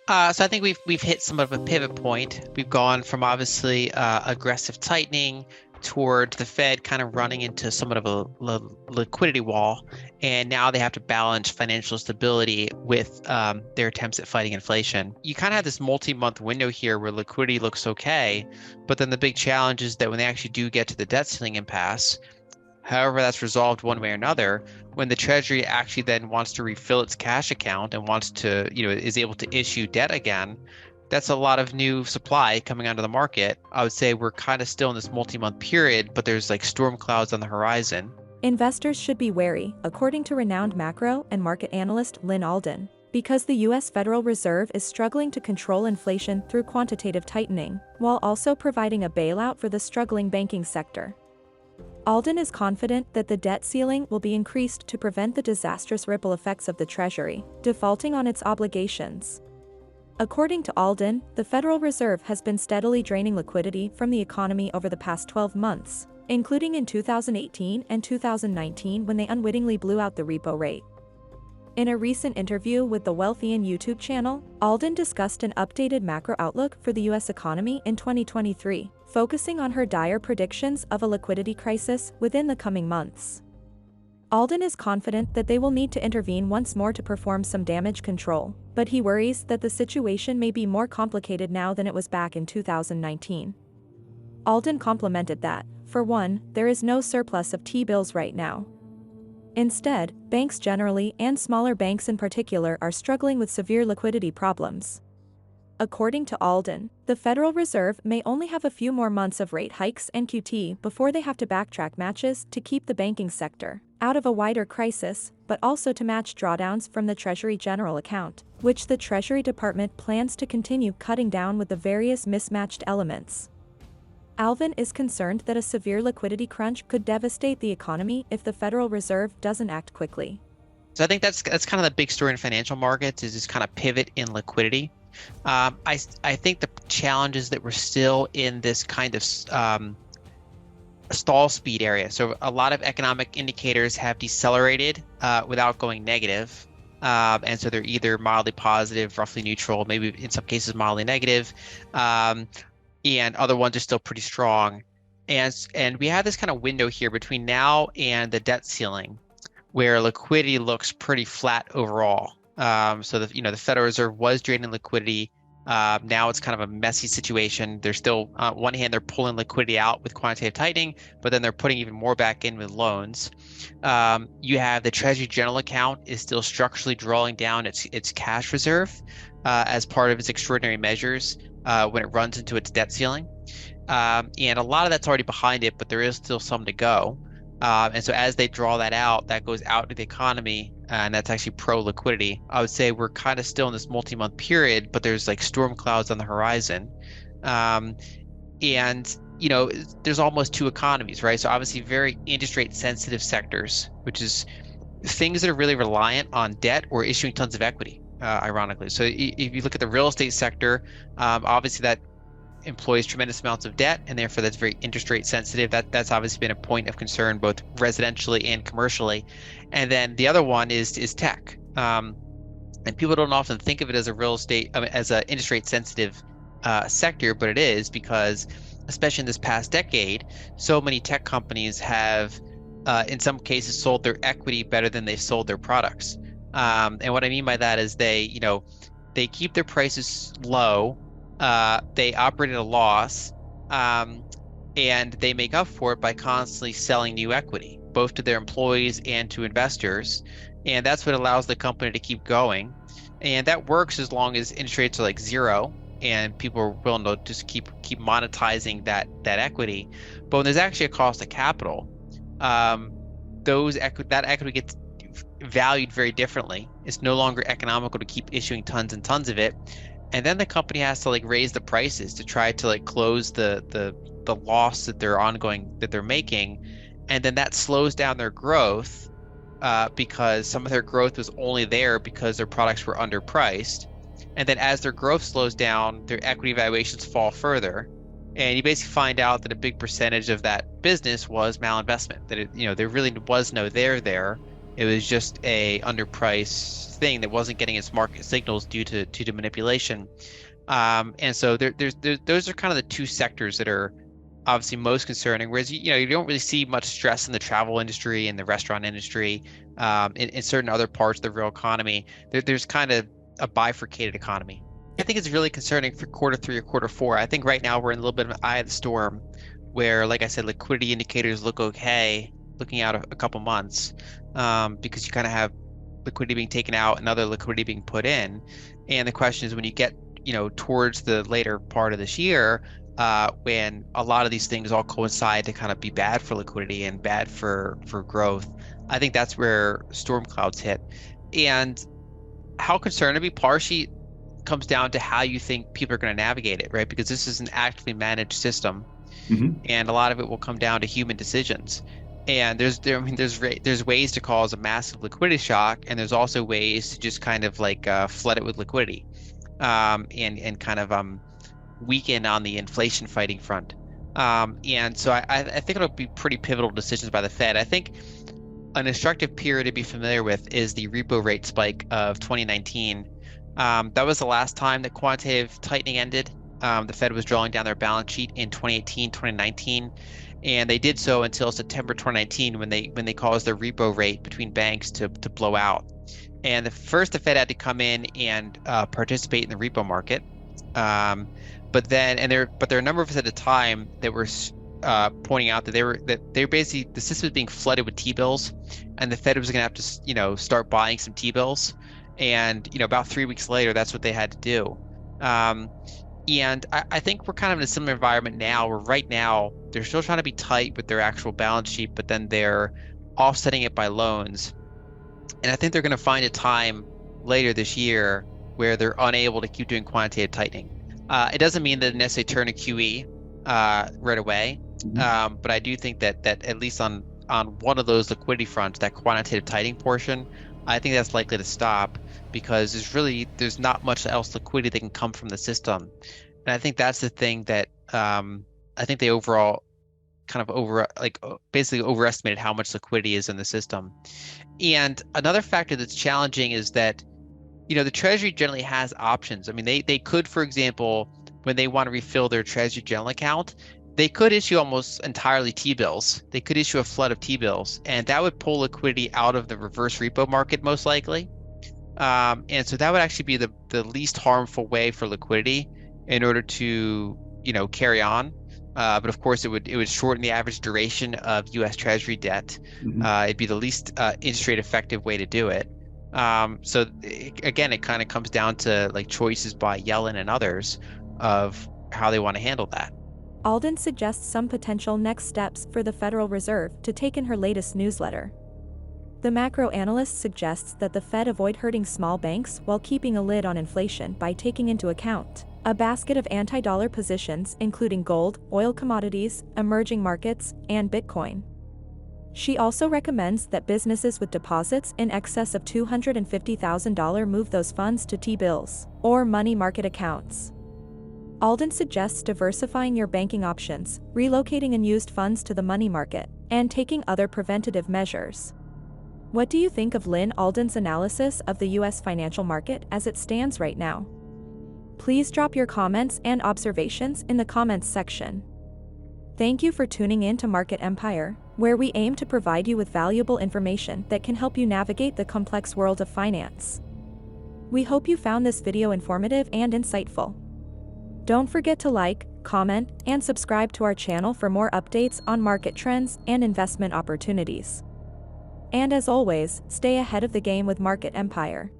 So I think we've hit somewhat of a pivot point. We've gone from obviously aggressive tightening toward the Fed kind of running into somewhat of a liquidity wall, and now they have to balance financial stability with their attempts at fighting inflation. You kind of have this multi-month window here where liquidity looks okay, but then the big challenge is that when they actually do get to the debt ceiling impasse, however that's resolved one way or another, when the Treasury actually then wants to refill its cash account and wants to, is able to issue debt again, that's a lot of new supply coming onto the market. I would say we're kind of still in this multi-month period, but there's like storm clouds on the horizon. Investors should be wary, according to renowned macro and market analyst Lyn Alden, because the U.S. Federal Reserve is struggling to control inflation through quantitative tightening, while also providing a bailout for the struggling banking sector. Alden is confident that the debt ceiling will be increased to prevent the disastrous ripple effects of the Treasury defaulting on its obligations. According to Alden, the Federal Reserve has been steadily draining liquidity from the economy over the past 12 months, including in 2018 and 2019 when they unwittingly blew out the repo rate. In a recent interview with the Wealthian YouTube channel, Alden discussed an updated macro outlook for the U.S. economy in 2023, focusing on her dire predictions of a liquidity crisis within the coming months. Alden is confident that they will need to intervene once more to perform some damage control, but he worries that the situation may be more complicated now than it was back in 2019. Alden complimented that, for one, there is no surplus of T-bills right now. Instead, banks generally and smaller banks in particular are struggling with severe liquidity problems. According to Alden, the Federal Reserve may only have a few more months of rate hikes and QT before they have to backtrack matches to keep the banking sector out of a wider crisis, but also to match drawdowns from the Treasury General Account, which the Treasury Department plans to continue cutting down with the various mismatched elements. Alvin is concerned that a severe liquidity crunch could devastate the economy if the Federal Reserve doesn't act quickly. So I think that's kind of the big story in financial markets is this kind of pivot in liquidity. I think the challenge is that we're still in this kind of stall speed area. So a lot of economic indicators have decelerated without going negative. And so they're either mildly positive, roughly neutral, maybe in some cases mildly negative. And other ones are still pretty strong. And we have this kind of window here between now and the debt ceiling where liquidity looks pretty flat overall. So the Federal Reserve was draining liquidity. Now it's kind of a messy situation. They're still, on one hand, they're pulling liquidity out with quantitative tightening, but then they're putting even more back in with loans. You have the Treasury General Account is still structurally drawing down its cash reserve as part of its extraordinary measures when it runs into its debt ceiling. And a lot of that's already behind it, but there is still some to go. And so as they draw that out, that goes out into the economy, and that's actually pro-liquidity. I would say we're kind of still in this multi-month period, but there's like storm clouds on the horizon. And there's almost two economies, right? So obviously very interest rate sensitive sectors, which is things that are really reliant on debt or issuing tons of equity, ironically. So if you look at the real estate sector, obviously that employs tremendous amounts of debt, and therefore that's very interest rate sensitive. That's obviously been a point of concern both residentially and commercially. And then the other one is tech. And people don't often think of it as a real estate, as an interest rate sensitive sector, but it is because, especially in this past decade, so many tech companies have, in some cases, sold their equity better than they sold their products. And what I mean by that is they keep their prices low. They operate at a loss, and they make up for it by constantly selling new equity, both to their employees and to investors. And that's what allows the company to keep going. And that works as long as interest rates are like zero and people are willing to just keep monetizing that equity. But when there's actually a cost of capital, that equity gets valued very differently. It's no longer economical to keep issuing tons and tons of it. And then the company has to raise the prices to try to close the loss that they're making, and then that slows down their growth because some of their growth was only there because their products were underpriced. And then as their growth slows down, their equity valuations fall further, and you basically find out that a big percentage of that business was malinvestment. That there really was no there, It was just a underpriced thing that wasn't getting its market signals due to manipulation. And so those are kind of the two sectors that are obviously most concerning. Whereas you don't really see much stress in the travel industry and the restaurant industry, in certain other parts of the real economy. There's kind of a bifurcated economy. I think it's really concerning for quarter three or quarter four. I think right now we're in a little bit of an eye of the storm, where, like I said, liquidity indicators look okay, looking out a couple months, because you kind of have liquidity being taken out and other liquidity being put in. And the question is, when you get towards the later part of this year, when a lot of these things all coincide to kind of be bad for liquidity and bad for growth, I think that's where storm clouds hit. And how concerned to be partially comes down to how you think people are going to navigate it, right? Because this is an actively managed system, and a lot of it will come down to human decisions. And there's ways to cause a massive liquidity shock, and there's also ways to just kind of like flood it with liquidity, and kind of weaken on the inflation fighting front. And so I think it'll be pretty pivotal decisions by the Fed. I think an instructive period to be familiar with is the repo rate spike of 2019. That was the last time that quantitative tightening ended. The Fed was drawing down their balance sheet in 2018, 2019, and they did so until September 2019 when they caused their repo rate between banks to blow out. And the Fed had to come in and participate in the repo market. But there are a number of us at the time that were pointing out that they were basically, the system was being flooded with T-bills, and the Fed was going to have to start buying some T-bills. And about 3 weeks later, that's what they had to do. And I think we're kind of in a similar environment now, where right now they're still trying to be tight with their actual balance sheet, but then they're offsetting it by loans. And I think they're going to find a time later this year where they're unable to keep doing quantitative tightening. It doesn't mean that they necessarily turn to QE right away, but I do think that at least on one of those liquidity fronts, that quantitative tightening portion, I think that's likely to stop, because there's not much else liquidity that can come from the system. And I think that's the thing that I think they overall kind of basically overestimated how much liquidity is in the system. And another factor that's challenging is that the Treasury generally has options. I mean, they could, for example, when they want to refill their Treasury general account, they could issue almost entirely T-bills. They could issue a flood of T-bills, and that would pull liquidity out of the reverse repo market most likely. And so that would actually be the least harmful way for liquidity in order to carry on. But of course, it would shorten the average duration of U.S. Treasury debt. It'd be the least interest rate effective way to do it. So again, it kind of comes down to like choices by Yellen and others of how they want to handle that. Alden suggests some potential next steps for the Federal Reserve to take in her latest newsletter. The macro analyst suggests that the Fed avoid hurting small banks while keeping a lid on inflation by taking into account a basket of anti-dollar positions, including gold, oil commodities, emerging markets, and Bitcoin. She also recommends that businesses with deposits in excess of $250,000 move those funds to T-bills or money market accounts. Alden suggests diversifying your banking options, relocating unused funds to the money market, and taking other preventative measures. What do you think of Lyn Alden's analysis of the U.S. financial market as it stands right now? Please drop your comments and observations in the comments section. Thank you for tuning in to Market Empire, where we aim to provide you with valuable information that can help you navigate the complex world of finance. We hope you found this video informative and insightful. Don't forget to like, comment, and subscribe to our channel for more updates on market trends and investment opportunities. And as always, stay ahead of the game with Market Empire.